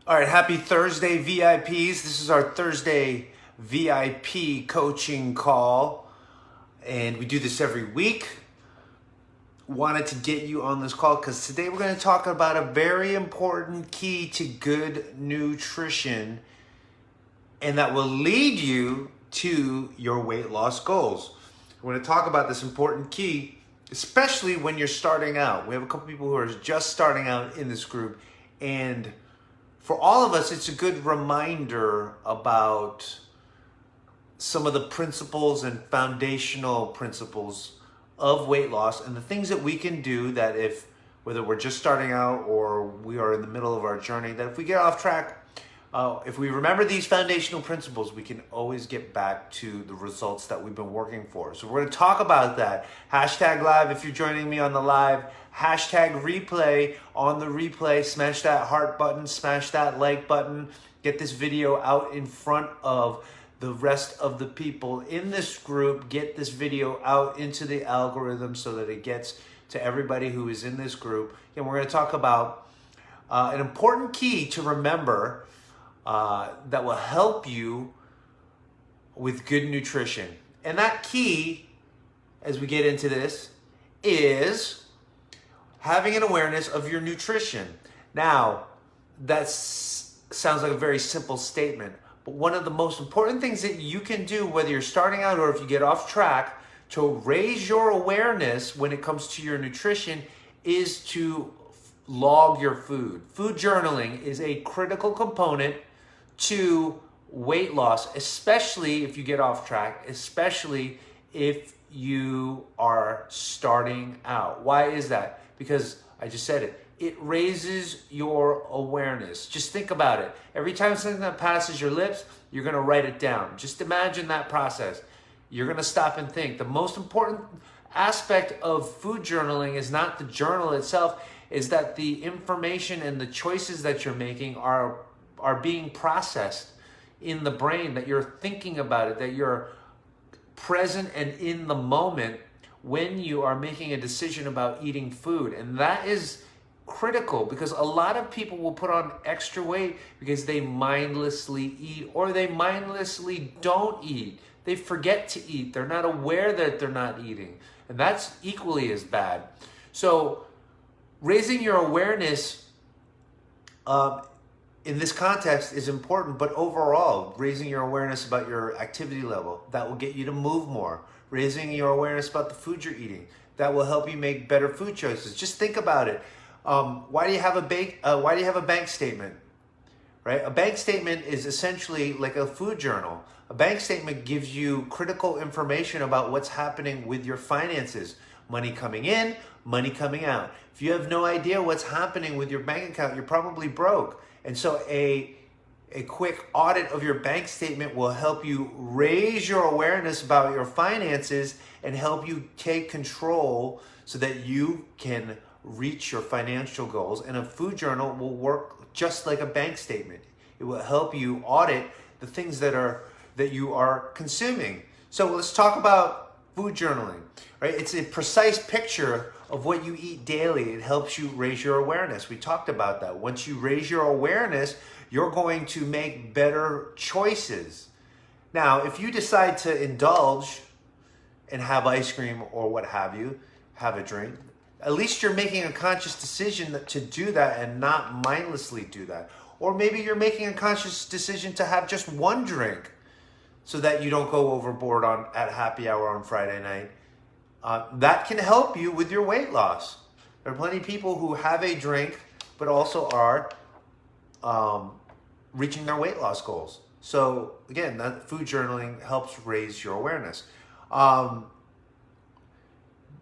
All right, happy Thursday, VIPs. This is our Thursday VIP coaching call, and we do this every week. Wanted to get you on this call because today we're going to talk about a very important key to good nutrition, and that will lead you to your weight loss goals. We're going to talk about this important key, especially when you're starting out. We have a couple people who are just starting out in this group, and for all of us, it's a good reminder about some of the principles and foundational principles of weight loss and the things that we can do that whether we're just starting out or we are in the middle of our journey, that if we get off track, if we remember these foundational principles, we can always get back to the results that we've been working for. So we're going to talk about that. Hashtag live if you're joining me on the live. Hashtag replay on the replay. Smash that heart button. Smash that like button. Get this video out in front of the rest of the people in this group. Get this video out into the algorithm so that it gets to everybody who is in this group. And we're going to talk about an important key to remember that will help you with good nutrition. And that key, as we get into this, is having an awareness of your nutrition. Now, that sounds like a very simple statement, but one of the most important things that you can do, whether you're starting out or if you get off track, to raise your awareness when it comes to your nutrition is to log your food. Food journaling is a critical component to weight loss, especially if you get off track, especially if you are starting out. Why is that? Because I just said it. It raises your awareness. Just think about it. Every time something that passes your lips, you're going to write it down. Just imagine that process. You're going to stop and think. The most important aspect of food journaling is not the journal itself, is that the information and the choices that you're making are being processed in the brain, that you're thinking about it, that you're present and in the moment when you are making a decision about eating food. And that is critical because a lot of people will put on extra weight because they mindlessly eat or they mindlessly don't eat. They forget to eat. They're not aware that they're not eating. And that's equally as bad. So raising your awareness in this context is important, but overall, raising your awareness about your activity level, that will get you to move more. Raising your awareness about the food you're eating, that will help you make better food choices. Just think about it. Why do you have a bank statement? Right? A bank statement is essentially like a food journal. A bank statement gives you critical information about what's happening with your finances. Money coming in, money coming out. If you have no idea what's happening with your bank account, you're probably broke. And so a quick audit of your bank statement will help you raise your awareness about your finances and help you take control so that you can reach your financial goals. And a food journal will work just like a bank statement. It will help you audit the things that you are consuming. So let's talk about food journaling, right? It's a precise picture of what you eat daily. It helps you raise your awareness. We talked about that. Once you raise your awareness, you're going to make better choices. Now, if you decide to indulge and have ice cream or what have you, have a drink, at least you're making a conscious decision to do that and not mindlessly do that. Or maybe you're making a conscious decision to have just one drink so that you don't go overboard at happy hour on Friday night. That can help you with your weight loss. There are plenty of people who have a drink but also are reaching their weight loss goals. So again, that food journaling helps raise your awareness.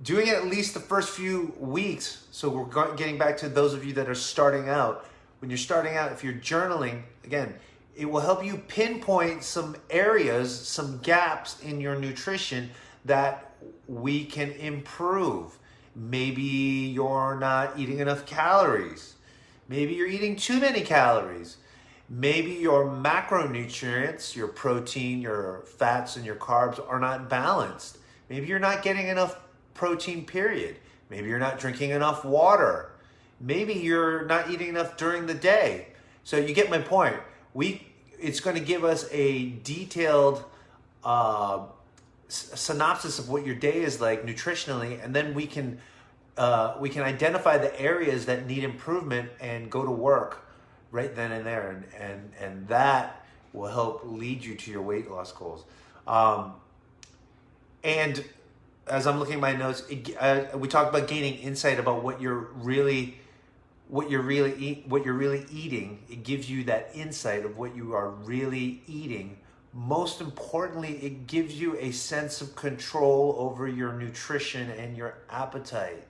Doing it at least the first few weeks. So we're getting back to those of you that are starting out. When you're starting out, if you're journaling, again, it will help you pinpoint some areas, some gaps in your nutrition that we can improve. Maybe you're not eating enough calories. Maybe you're eating too many calories. Maybe your macronutrients, your protein, your fats, and your carbs are not balanced. Maybe you're not getting enough protein, period. Maybe you're not drinking enough water. Maybe you're not eating enough during the day. So you get my point. It's going to give us a detailed synopsis of what your day is like nutritionally, and then we can identify the areas that need improvement and go to work right then and there, and that will help lead you to your weight loss goals. And as I'm looking at my notes, we talked about gaining insight about what you're really eating. It gives you that insight of what you are really eating. Most importantly, it gives you a sense of control over your nutrition and your appetite.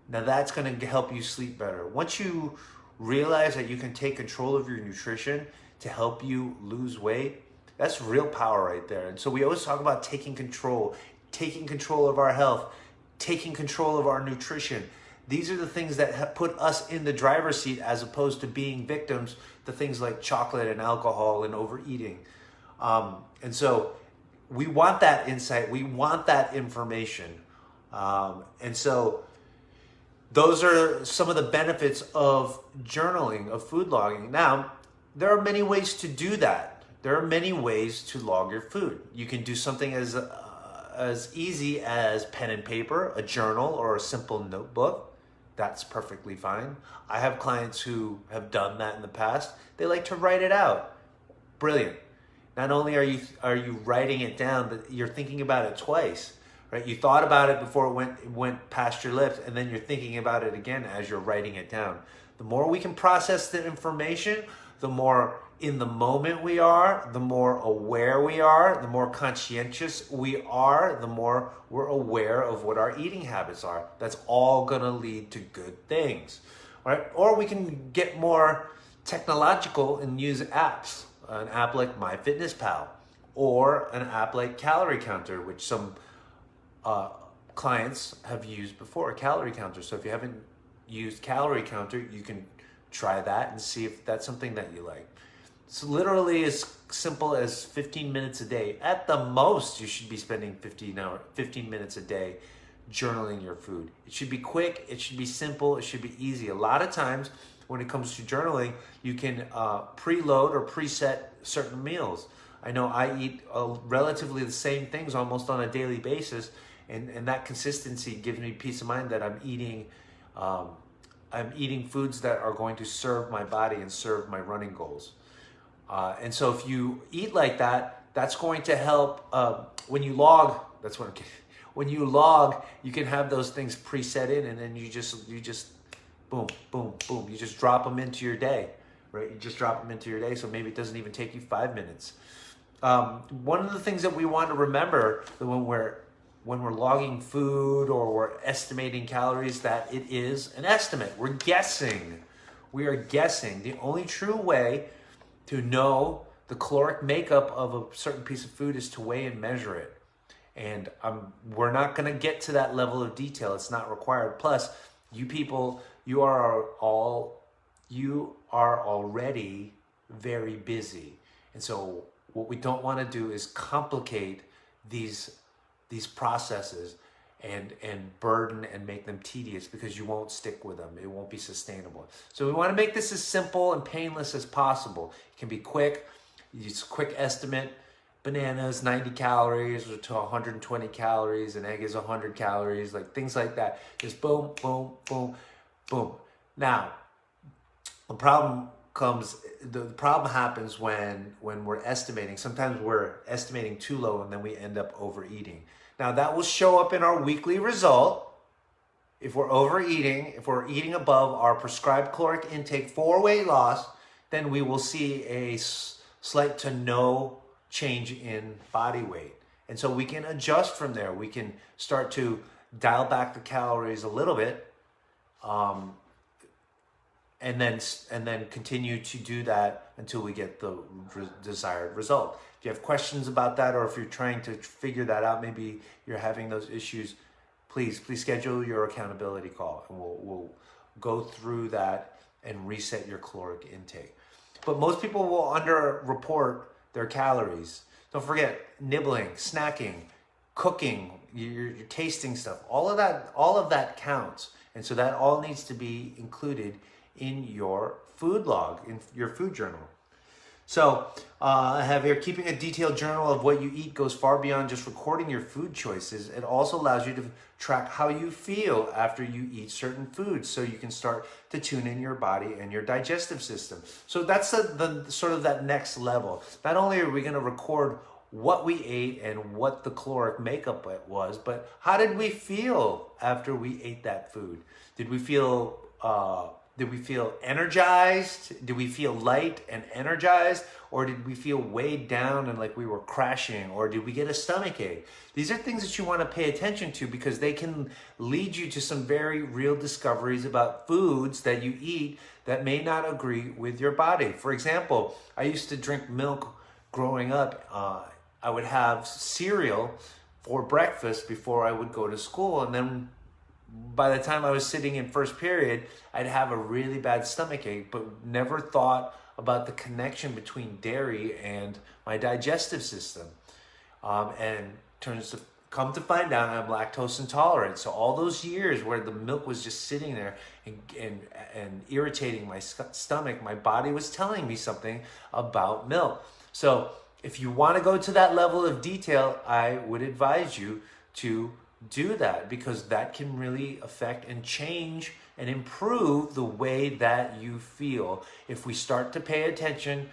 Now that's going to help you sleep better. Once you realize that you can take control of your nutrition to help you lose weight, that's real power right there. And so we always talk about taking control of our health, taking control of our nutrition. These are the things that have put us in the driver's seat as opposed to being victims to things like chocolate and alcohol and overeating. And so we want that insight. We want that information. And so those are some of the benefits of journaling, of food logging. Now, there are many ways to do that. There are many ways to log your food. You can do something as easy as pen and paper, a journal, or a simple notebook. That's perfectly fine. I have clients who have done that in the past. They like to write it out. Brilliant. Not only are you writing it down, but you're thinking about it twice, right? You thought about it before it went past your lips, and then you're thinking about it again as you're writing it down. The more we can process the information, the more in the moment we are, the more aware we are, the more conscientious we are, the more we're aware of what our eating habits are. That's all gonna lead to good things, right? Or we can get more technological and use apps, an app like MyFitnessPal, or an app like Calorie Counter, which some clients have used before, a calorie counter. So if you haven't used Calorie Counter, you can try that and see if that's something that you like. It's literally as simple as 15 minutes a day. At the most, you should be spending 15 minutes a day journaling your food. It should be quick, it should be simple, it should be easy. A lot of times when it comes to journaling, you can preload or preset certain meals. I know I eat relatively the same things almost on a daily basis, and that consistency gives me peace of mind that I'm eating foods that are going to serve my body and serve my running goals. And so if you eat like that, that's going to help when you log. That's what I'm kidding. When you log, you can have those things preset in, and then you just boom, boom, boom. You just drop them into your day, right? You just drop them into your day. So maybe it doesn't even take you 5 minutes. One of the things that we want to remember that when we're logging food or we're estimating calories, that it is an estimate. We're guessing. We are guessing. The only true way to know the caloric makeup of a certain piece of food is to weigh and measure it. And we're not going to get to that level of detail. It's not required. Plus, you people, you are already very busy. And so what we don't want to do is complicate these processes and burden and make them tedious, because you won't stick with them. It won't be sustainable. So we want to make this as simple and painless as possible. It can be quick. Use a quick estimate. Bananas, 90 calories to 120 calories. An egg is 100 calories, like things like that. Just boom, boom, boom, boom. Now, the problem happens when we're estimating. Sometimes we're estimating too low, and then we end up overeating. Now, that will show up in our weekly result. If we're overeating, if we're eating above our prescribed caloric intake for weight loss, then we will see a slight to no change in body weight. And so we can adjust from there. We can start to dial back the calories a little bit, and then continue to do that until we get the desired result. If you have questions about that, or if you're trying to figure that out, maybe you're having those issues, please schedule your accountability call, and we'll go through that and reset your caloric intake. But most people will underreport their calories. Don't forget nibbling, snacking, cooking, you're tasting stuff. All of that counts. And so that all needs to be included in your food log in your food journal. So I have here, keeping a detailed journal of what you eat goes far beyond just recording your food choices. It also allows you to track how you feel after you eat certain foods, so you can start to tune in your body and your digestive system. So that's the sort of that next level. Not only are we going to record what we ate and what the caloric makeup it was, but how did we feel after we ate that food? Did we feel energized? Did we feel light and energized? Or did we feel weighed down and like we were crashing? Or did we get a stomach ache? These are things that you want to pay attention to, because they can lead you to some very real discoveries about foods that you eat that may not agree with your body. For example, I used to drink milk growing up. I would have cereal for breakfast before I would go to school, and then by the time I was sitting in first period, I'd have a really bad stomach ache, but never thought about the connection between dairy and my digestive system. And come to find out, I'm lactose intolerant. So all those years where the milk was just sitting there and irritating my stomach, my body was telling me something about milk. So if you want to go to that level of detail, I would advise you to do that, because that can really affect and change and improve the way that you feel if we start to pay attention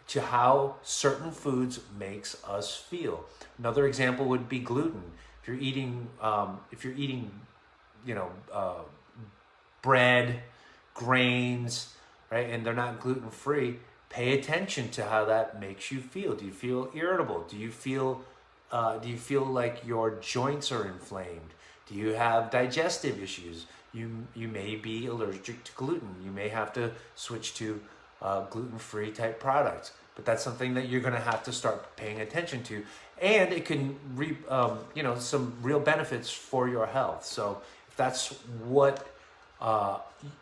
to how certain foods makes us feel. Another example would be gluten. If you're eating bread, grains, right, and they're not gluten-free, pay attention to how that makes you feel. Do you feel irritable? Do you feel like your joints are inflamed? Do you have digestive issues? You may be allergic to gluten. You may have to switch to gluten-free type products. But that's something that you're going to have to start paying attention to, and it can reap some real benefits for your health. So if that's what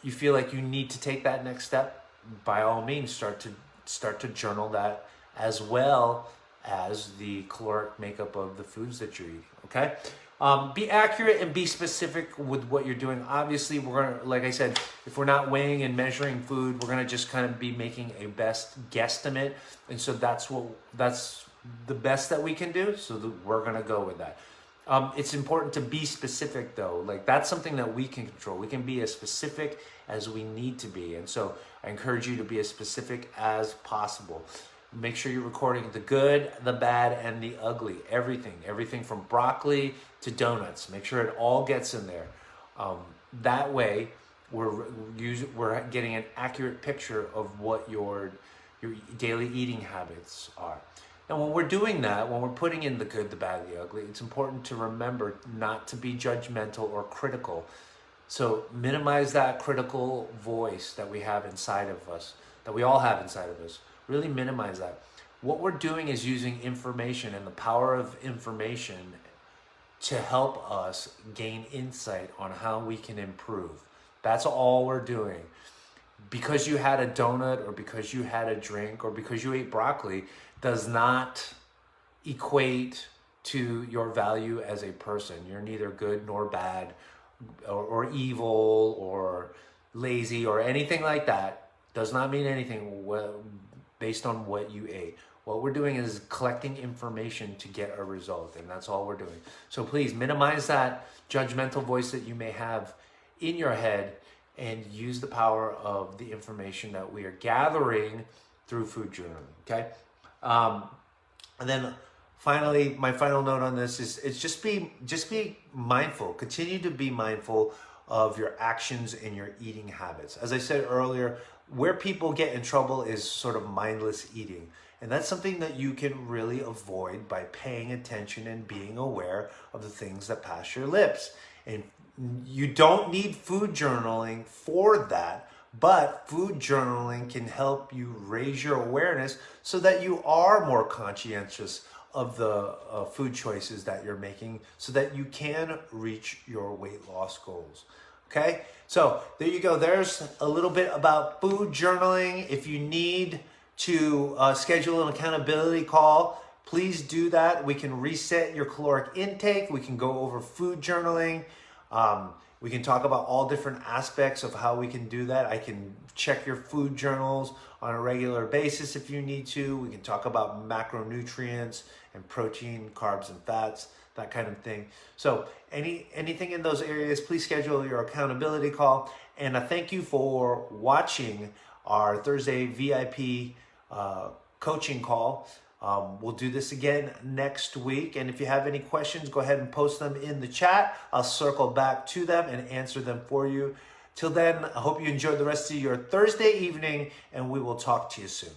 you feel like you need to take that next step, by all means, start to journal that, as well as the caloric makeup of the foods that you're eating. Okay, be accurate and be specific with what you're doing. Obviously, we're gonna, like I said, if we're not weighing and measuring food, we're gonna just kind of be making a best guesstimate, and so that's the best that we can do. So we're gonna go with that. It's important to be specific, though. Like, that's something that we can control. We can be as specific as we need to be. And so I encourage you to be as specific as possible. Make sure you're recording the good, the bad, and the ugly. Everything from broccoli to donuts. Make sure it all gets in there. That way, we're getting an accurate picture of what your daily eating habits are. And when we're doing that, when we're putting in the good, the bad, the ugly, it's important to remember not to be judgmental or critical. So minimize that critical voice that we have inside of us, that we all have inside of us. Really minimize that. What we're doing is using information and the power of information to help us gain insight on how we can improve. That's all we're doing. Because you had a donut, or because you had a drink, or because you ate broccoli, does not equate to your value as a person. You're neither good nor bad, or evil, or lazy, or anything like that. Does not mean anything based on what you ate. What we're doing is collecting information to get a result, and that's all we're doing. So please minimize that judgmental voice that you may have in your head, and use the power of the information that we are gathering through food journaling. Okay. And then finally, my final note on this is just be mindful. Continue to be mindful of your actions and your eating habits. As I said earlier, where people get in trouble is sort of mindless eating. And that's something that you can really avoid by paying attention and being aware of the things that pass your lips. And you don't need food journaling for that, but food journaling can help you raise your awareness so that you are more conscientious of the food choices that you're making, so that you can reach your weight loss goals. Okay, so there you go. There's a little bit about food journaling. If you need to schedule an accountability call, please do that. We can reset your caloric intake. We can go over food journaling. We can talk about all different aspects of how we can do that. I can check your food journals on a regular basis if you need to. We can talk about macronutrients and protein, carbs, and fats, that kind of thing. So anything in those areas, please schedule your accountability call. And I thank you for watching our Thursday VIP coaching call. We'll do this again next week. And if you have any questions, go ahead and post them in the chat. I'll circle back to them and answer them for you. Till then, I hope you enjoy the rest of your Thursday evening, and we will talk to you soon.